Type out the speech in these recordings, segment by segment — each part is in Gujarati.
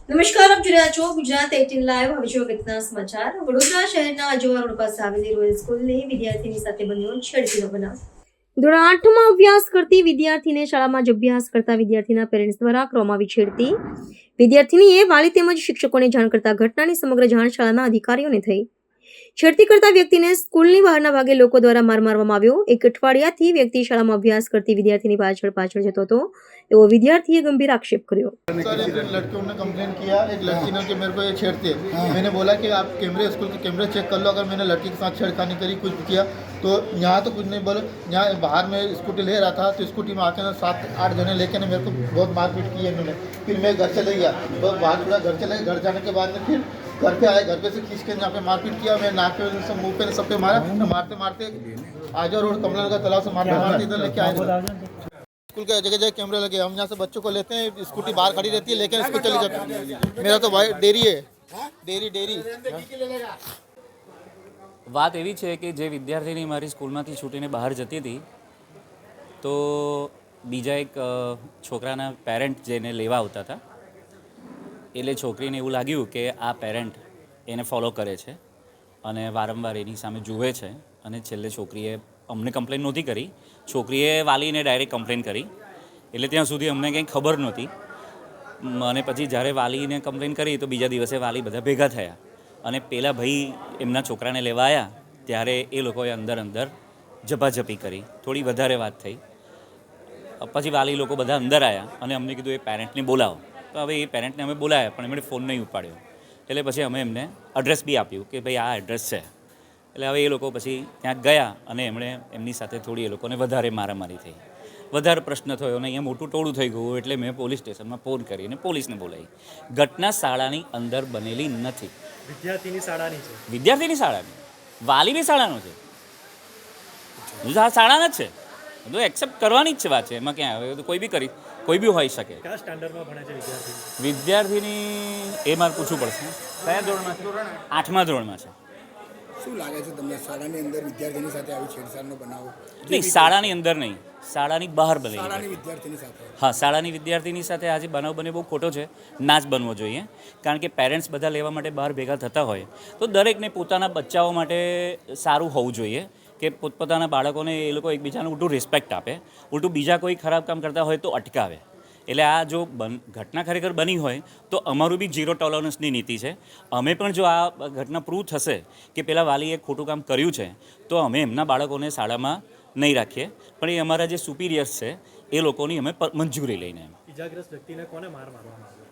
નમસ્કાર, આપ જોઈ રહ્યા છો ગુજરાત 18 લાઈવ. હવે જો અગત્યના સમાચાર. વડોદરા શહેરના અજવા રોડ પાસે આવેલી રોયલ સ્કૂલની વિદ્યાર્થીની સાથે બન્યો છેડતીનો બનાવ. ધોરણ 8માં અભ્યાસ કરતી વિદ્યાર્થીને શાળામાં જ અભ્યાસ કરતા વિદ્યાર્થીના પેરેન્ટ્સ દ્વારા કરવામાં આવી છેડતી. વિદ્યાર્થીનીએ વાલી તેમજ શિક્ષકોને જાણ કરતા ઘટનાની સમગ્ર જાણ શાળાના અધિકારીઓને થઈ. છેડતી કરતા વ્યક્તિને સ્કૂલની બહારના ભાગે લોકો દ્વારા માર મારવામાં આવ્યો. એક અઠવાડિયાથી વ્યક્તિ શાળામાં અભ્યાસ કરતી વિદ્યાર્થીની પાછળ જતો હતો એવો વિદ્યાર્થીએ गंभीर आक्षेप કર્યો. सर इन लड़कियों ने कंप्लेन किया, एक लड़की ने कि मेरे को ये छेड़ते हैं। मैंने बोला कि आप कैमरे स्कूल के कैमरे चेक कर लो, अगर मैंने लड़की के साथ छेड़खानी करी कुछ किया तो यहाँ तो कुछ नहीं बोले। यहाँ बाहर में स्कूटी ले रहा था तो स्कूटी में आके ना 7-8 जने लेके ना मेरे को बहुत मारपीट की है इन्होंने। फिर मैं घर चले गया, बहुत बाहर थोड़ा घर चले गए। घर जाने के बाद में फिर घर पे आए, घर पे से खींच के यहाँ पे मारपीट किया। मैं नाक पे सब मुँह पे सब पे मारा। मारते मारते आजा रोड कमला का तालाब से मारते इधर लेके आए। स्कूल के जगह जगह कैमरे लगे, हम यहाँ से बच्चों को लेते हैं, स्कूटी बाहर खड़ी रहती है लेकिन इसको चली जाती है। मेरा तो भाई डेरी है, डेरी વાત એવી છે કે જે વિદ્યાર્થીની મારી સ્કૂલમાંથી છૂટીને બહાર જતી હતી તો બીજા એક છોકરાના પેરેન્ટ જેને લેવા આવતા હતા એટલે છોકરીને એવું લાગ્યું કે આ પેરેન્ટ એને ફોલો કરે છે અને વારંવાર એની સામે જુએ છે અને છેલ્લે છોકરીએ અમને કમ્પ્લેન નહોતી કરી, છોકરીએ વાલીને ડાયરેક્ટ કમ્પ્લેન કરી. એટલે ત્યાં સુધી અમને કંઈ ખબર નહોતી અને પછી જ્યારે વાલીને કમ્પ્લેન કરી તો બીજા દિવસે વાલી બધા ભેગા થયા અને પેલા ભાઈ એમના છોકરાને લેવા આવ્યા ત્યારે એ લોકોએ અંદર ઝપાઝપી કરી, થોડી વધારે વાત થઈ. પછી વાલી લોકો બધા અંદર આવ્યા અને અમને કીધું એ પેરેન્ટને બોલાવો. તો હવે એ પેરેન્ટને અમે બોલાવ્યા પણ એમણે ફોન નહીં ઉપાડ્યો. એટલે પછી અમે એમને એડ્રેસ બી આપ્યું કે ભાઈ આ એડ્રેસ છે. એટલે હવે એ લોકો પછી ત્યાં ગયા અને એમણે એમની સાથે થોડી એ લોકોને વધારે મારામારી થઈ, વધારે પ્રશ્ન થયો અને અહીંયા મોટું ટોળું થઈ ગયું. એટલે મેં પોલીસ સ્ટેશનમાં ફોન કરીને પોલીસને બોલાવી. ઘટના શાળાની અંદર બનેલી નથી, વિદ્યાર્થીની શાળાની, વાલીની શાળાનો છે. આ શાળાના જ છે, બધું એક્સેપ્ટ કરવાની જ છે વાત છે. એમાં ક્યાં આવે તો કોઈ બી હોઈ શકે. કયા સ્ટાન્ડર્ડમાં ભણે છે વિદ્યાર્થીની એ મારે પૂછવું પડશે. કયા ધોરણમાં છે? 8મા ધોરણમાં છે. શું લાગે છે તમને શાળાની અંદર વિદ્યાર્થીની સાથે આવી છેડછાડનો બનાવ? નહીં, શાળાની અંદર નહીં, શાળાની બહાર બનેલી. શાળાની વિદ્યાર્થીની સાથે? હા, શાળાની વિદ્યાર્થીની સાથે આજે બનાવ બને બહુ ખોટો છે, ના જ બનવો જોઈએ. કારણ કે પેરેન્ટ્સ બધા લેવા માટે બહાર ભેગા થતા હોય તો દરેકને પોતાના બચ્ચાઓ માટે સારું હોવું જોઈએ કે પોતપોતાના બાળકોને એ લોકો એકબીજાને ઉલટું રિસ્પેક્ટ આપે, ઉલટું બીજા કોઈ ખરાબ કામ કરતા હોય તો અટકાવે. એટલે આ જો ઘટના ખરેખર બની હોય તો અમારું બી 0 ટોલરન્સની નીતિ છે. અમે પણ જો આ ઘટના પ્રૂવ થશે કે પેલા વાલીએ ખોટું કામ કર્યું છે તો અમે એમના બાળકોને શાળામાં નહીં રાખીએ, પણ એ અમારા જે સુપિરિયર્સ છે એ લોકોની અમે મંજૂરી લઈને. ઈજાગ્રસ્ત વ્યક્તિને કોને મારવામાં આવ્યો?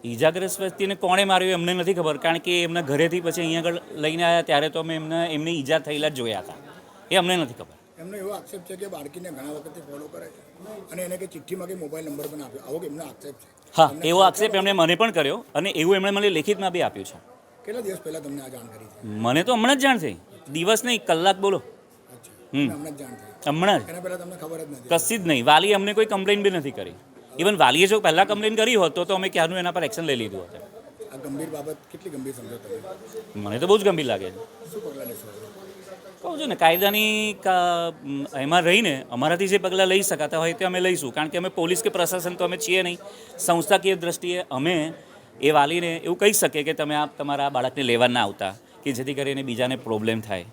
ઈજાગ્રસ્ત વ્યક્તિને કોણે માર્યું એમને નથી ખબર, કારણ કે એમના ઘરેથી પછી અહીંયા આગળ લઈને આવ્યા ત્યારે તો અમે એમને ઈજા થયેલા જ જોયા હતા, એ અમને નથી ખબર. એમનો એવો આક્ષેપ છે કે બાળકીને ઘણા વખતથી ફોલો કરે છે અને એને કે ચિઠ્ઠીમાં કે મોબાઈલ નંબર પણ આપ્યો, આવો કે એમનો આક્ષેપ છે? હા, એવો આક્ષેપ એમણે મને પણ કર્યો અને એવું એમણે મને લેખિતમાં બી આપ્યું છે. કેટલા દિવસ પહેલા તમને આ જાણ કરી છે? મને તો હમણાં જ જાણ થઈ, દિવસ નહીં કલાક બોલો. હમણાં જ જાણ થઈ? હમણાં જ. એના પહેલા તમને ખબર જ નથી? કશી જ નહીં. વાલી અમને કોઈ કમ્પ્લેન બી નથી કરી. ઇવન વાલીએ જો પહેલાં કમ્પ્લેન કરી હોત તો અમે ક્યારનું એના પર એક્શન લઈ લીધું હતું. આ ગંભીર બાબત કેટલી ગંભીર સમજો તમે? મને તો બહુ જ ગંભીર લાગે છે. શું પગલાં લેશો? કહું છું ને, કાયદાની એમાં રહીને અમારાથી જે પગલાં લઈ શકાતા હોય તે અમે લઈશું. કારણ કે અમે પોલીસ કે પ્રશાસન તો અમે છીએ નહીં. સંસ્થાકીય દ્રષ્ટિએ અમે એ વાલીને એવું કહી શકીએ કે તમે તમારા બાળકને લેવા ના આવતા, કે જેથી કરીને બીજાને પ્રોબ્લેમ થાય.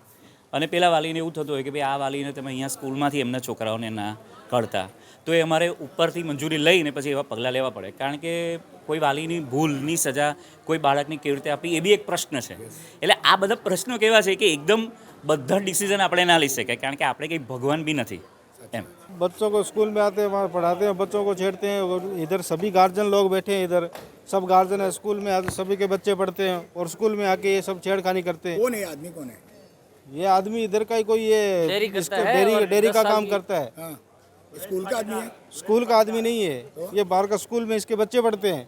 અને પેલા વાલીને એવું થતું હોય કે ભાઈ આ વાલીને તમે અહીંયા સ્કૂલમાંથી એમના છોકરાઓને ના કાઢતા, તો એ અમારે ઉપરથી મંજૂરી લઈને પછી એવા પગલાં લેવા પડે. કારણ કે કોઈ વાલીની ભૂલની સજા કોઈ બાળકને કેવી રીતે આપી એ બી એક પ્રશ્ન છે. એટલે આ બધા પ્રશ્નો કેવા છે કે એકદમ બધા ડિસિઝન આપણે ના લઈ શકાય, કારણ કે આપણે કંઈ ભગવાન બી નથી એમ. बच्चों को स्कूल में आते हैं, वहाँ पढ़ाते हैं, बच्चों को छेड़ते हैं और इधर सभी गार्जियन लोग बैठे हैं, इधर सब गार्जियन है, स्कूल में आते सभी के बच्चे पढ़ते हैं और स्कूल में आके ये सब छेड़खानी करते हैं. कौन है आदमी? कौन है ये आदमी? इधर का ही कोई ये डेयरी का काम करता है. हाँ, स्कूल का आदमी है? स्कूल का आदमी नहीं है, ये बाहर का स्कूल में इसके बच्चे पढ़ते हैं.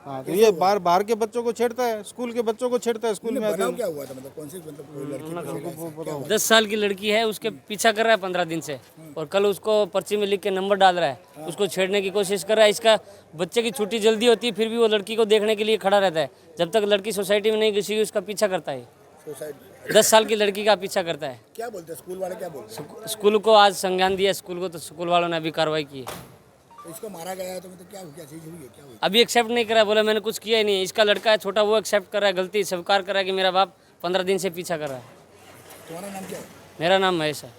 हाँ, तो ये बाहर के बच्चों को छेड़ता है, स्कूल के बच्चों को छेड़ता है. स्कूल में बनाव क्या हुआ था? मतलब कौन सी मतलब कोई लड़की? 10 साल की लड़की है, उसके पीछा कर रहा है 15 दिन से और कल उसको पर्ची में लिख के नंबर डाल रहा है, उसको छेड़ने की कोशिश कर रहा है. इसका बच्चे की छुट्टी जल्दी होती है फिर भी वो लड़की को देखने के लिए खड़ा रहता है. जब तक लड़की सोसाइटी में नहीं घुसी हुई उसका पीछा करता है. 10 साल की लड़की का पीछा करता है. क्या बोलते हैं स्कूल वाले? क्या बोलते हैं? स्कूल को आज संज्ञान दिया, स्कूल को तो स्कूल वालों ने अभी कार्रवाई की है. तो इसको मारा गया है तो मतलब क्या चीज़ हुई है, क्या हुई? अभी एक्सेप्ट नहीं करा, बोला मैंने कुछ किया ही नहीं। इसका लड़का है छोटा, वो एक्सेप्ट कर रहा है, गलती स्वीकार कर रहा है कि मेरा बाप 15 दिन से पीछा कर रहा है। तुम्हारा नाम क्या है? मेरा नाम महेश है।